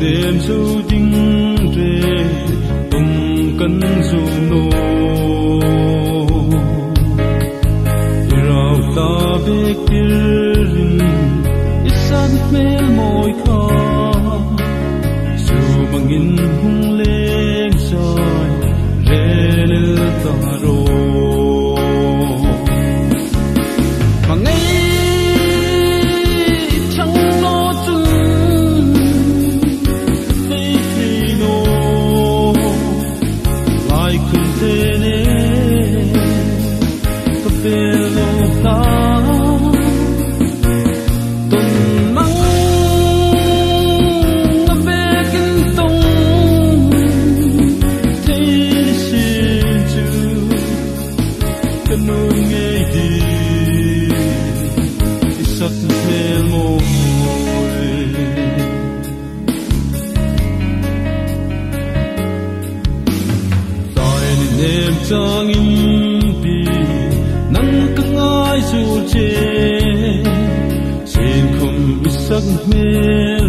đêm du dinh rê tung cân du nô rau ta bê kirin isan mel môi kha su bangin hung leng sai rê lê ta ro Trong im bi nắng căng ai dù chê xin không biết sắc mê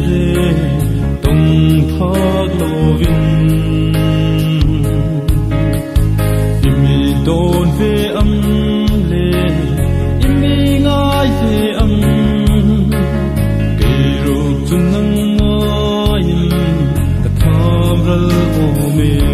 rê tông thác lô vinh imi đồn về âm lê imi ngài về âm cây rô chân nắng ngài cả tham rơ ô mê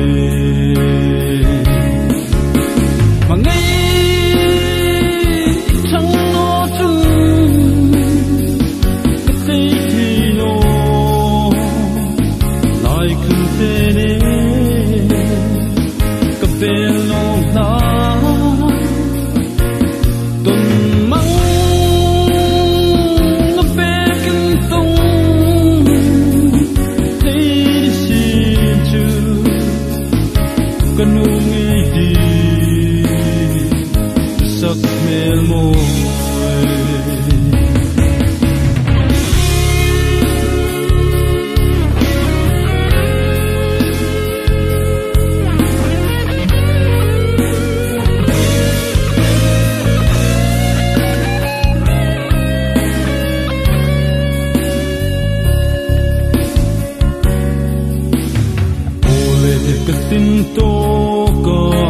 tin tô ca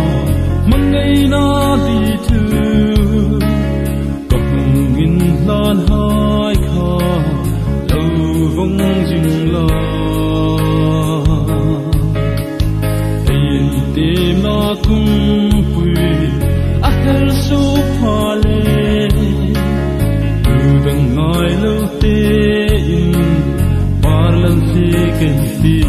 mang ngày na đi thư cặp nghìn lan hai kha lâu vong dừng la tin tim na kum pui ahel so phale tu dang ngai lo te in parlan se ken ti